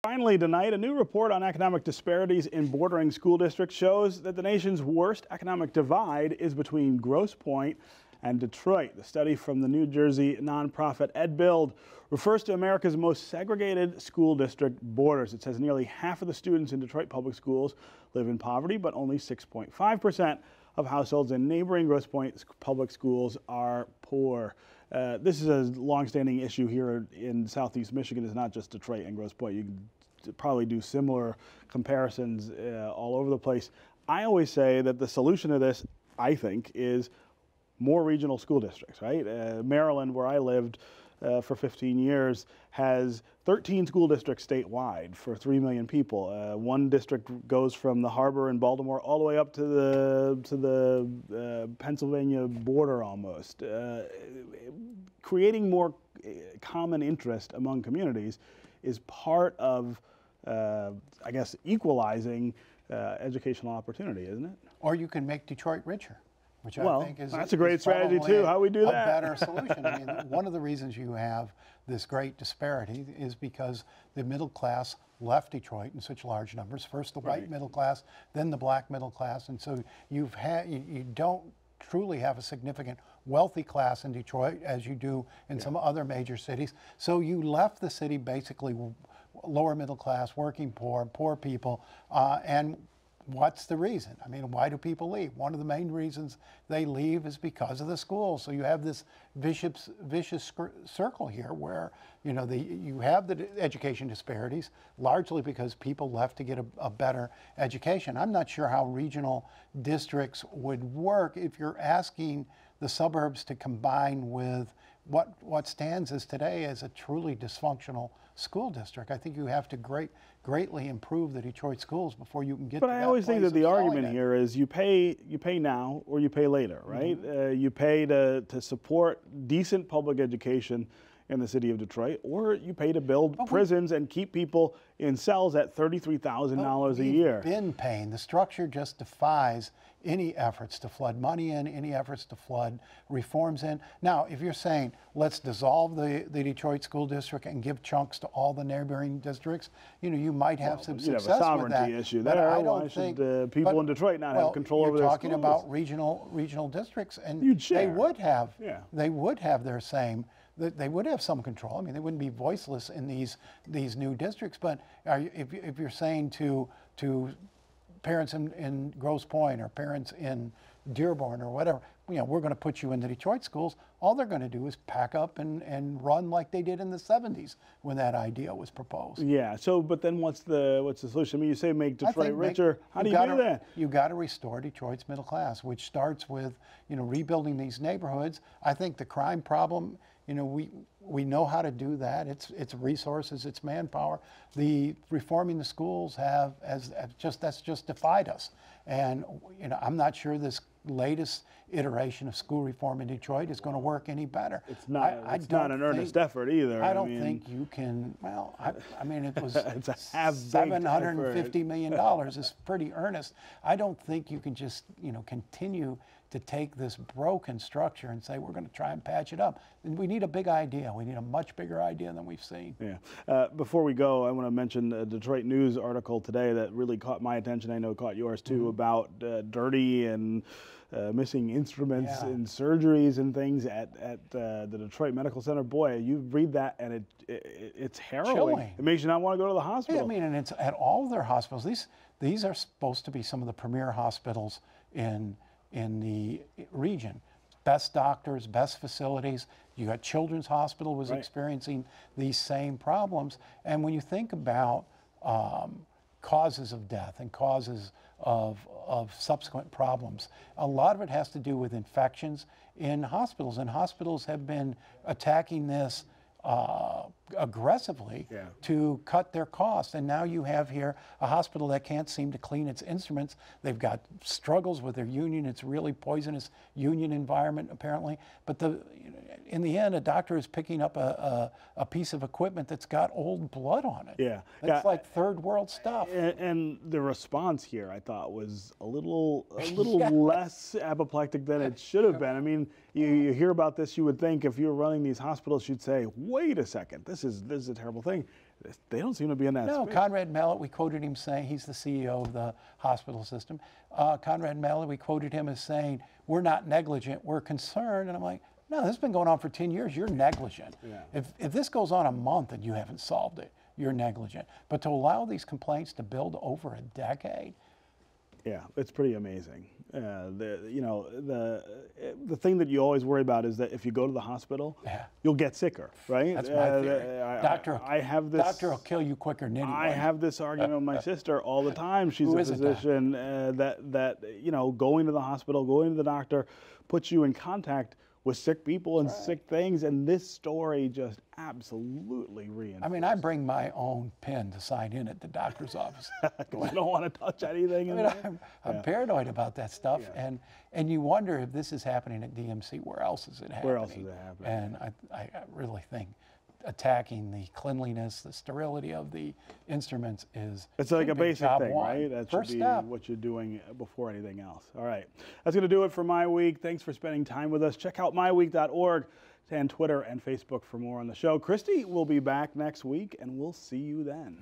Finally tonight, a new report on economic disparities in bordering school districts shows that the nation's worst economic divide is between Grosse Pointe and Detroit. The study from the New Jersey nonprofit EdBuild refers to America's most segregated school district borders. It says nearly half of the students in Detroit public schools live in poverty, but only 6.5% of households in neighboring Grosse Pointe public schools are poor. This is a longstanding issue here in Southeast Michigan. It's not just Detroit and Grosse Pointe. You can probably do similar comparisons all over the place. I always say that the solution to this, I think, is more regional school districts, right? Maryland, where I lived for 15 years, has 13 school districts statewide for 3 million people. One district goes from the harbor in Baltimore all the way up to the Pennsylvania border almost. Creating more common interest among communities is part of, I guess, equalizing educational opportunity, isn't it? Or you can make Detroit richer, which I think is that's a great strategy too. How we do that? A better solution. I mean, one of the reasons you have this great disparity is because the middle class left Detroit in such large numbers. First the white middle class, then the black middle class, and so you don't truly have a significant wealthy class in Detroit as you do in some other major cities. So you left the city basically lower middle class, working poor, poor people, and what's the reason? I mean, why do people leave? One of the main reasons they leave is because of the schools. So you have this vicious circle here where, you know, you have the education disparities, largely because people left to get a better education. I'm not sure how regional districts would work if you're asking the suburbs to combine with what stands as today as a truly dysfunctional school district. I think you have to greatly improve the Detroit schools before you can get to that place. But I always think that the argument here is you pay now or you pay later, right? You pay to support decent public education in the city of Detroit, or you pay to build prisons and keep people in cells at $33,000 a year. We've been paying. The structure just defies any efforts to flood money in, any efforts to flood reforms in. Now, if you're saying, let's dissolve the Detroit school district and give chunks to all the neighboring districts, you know, you might have some success with that. You have a sovereignty issue there. Why should people in Detroit not have control over their schools? You're talking about regional districts, and they would have their same. They would have some control. I mean, they wouldn't be voiceless in these new districts. But if you're saying to parents in Grosse Pointe or parents in Dearborn or whatever, you know, we're going to put you in the Detroit schools, all they're going to do is pack up and run like they did in the 70s when that idea was proposed. Yeah. So, but then what's the solution? I mean, you say make Detroit richer. How do you do that? You got to restore Detroit's middle class, which starts with, you know, rebuilding these neighborhoods. I think the crime problem, you know, we know how to do that. It's resources, it's manpower. The reforming the schools that's just defied us. And, you know, I'm not sure this latest iteration of school reform in Detroit is going to work any better. It's not. It's not an earnest effort either. I don't think you can. Well, I mean, it was it's a $750 million is pretty earnest. I don't think you can just, you know, continue to take this broken structure and say we're going to try and patch it up. And we need a big idea. We need a much bigger idea than we've seen. Yeah. Before we go, I want to mention a Detroit News article today that really caught my attention. I know it caught yours too, about dirty and missing instruments in surgeries and things at the Detroit Medical Center. Boy, you read that and it's harrowing. Chilling. It makes you not want to go to the hospital. Yeah, I mean, and it's at all their hospitals. These are supposed to be some of the premier hospitals in the region. Best doctors, best facilities. You got Children's Hospital was experiencing these same problems. And when you think about causes of death and causes of subsequent problems, a lot of it has to do with infections in hospitals. And hospitals have been attacking this aggressively to cut their costs. And now you have here a hospital that can't seem to clean its instruments. They've got struggles with their union. It's a really poisonous union environment, apparently. But in the end, a doctor is picking up a piece of equipment that's got old blood on it. Yeah. That's like third world stuff. And the response here, I thought, was a little less apoplectic than it should have been. I mean, you hear about this, you would think if you were running these hospitals, you'd say, wait a second, this is a terrible thing. They don't seem to be in that No, space. Conrad Mallett, we quoted him saying, he's the CEO of the hospital system. Conrad Mallett, we quoted him as saying, we're not negligent, we're concerned. And I'm like, no, this has been going on for 10 years, you're negligent. Yeah. If this goes on a month and you haven't solved it, you're negligent. But to allow these complaints to build over a decade. Yeah, it's pretty amazing. The thing that you always worry about is that if you go to the hospital, you'll get sicker, right? That's my theory. I have this. Doctor will kill you quicker than anyone. I have this argument with my sister all the time. She's a physician. That going to the hospital, going to the doctor, puts you in contact with sick people and sick things, and this story just absolutely reinforces. I mean, I bring my own pen to sign in at the doctor's office. I don't want to touch anything. I'm paranoid about that stuff, and you wonder if this is happening at DMC, where else is it happening? Where else is it happening? And I really think attacking the cleanliness, the sterility of the instruments is it's like a basic thing, one. right? That First should be step. what you're doing before anything else. All right, that's going to do it for My Week. Thanks for spending time with us. Check out myweek.org and Twitter and Facebook for more on the show. Christy will be back next week, and we'll see you then.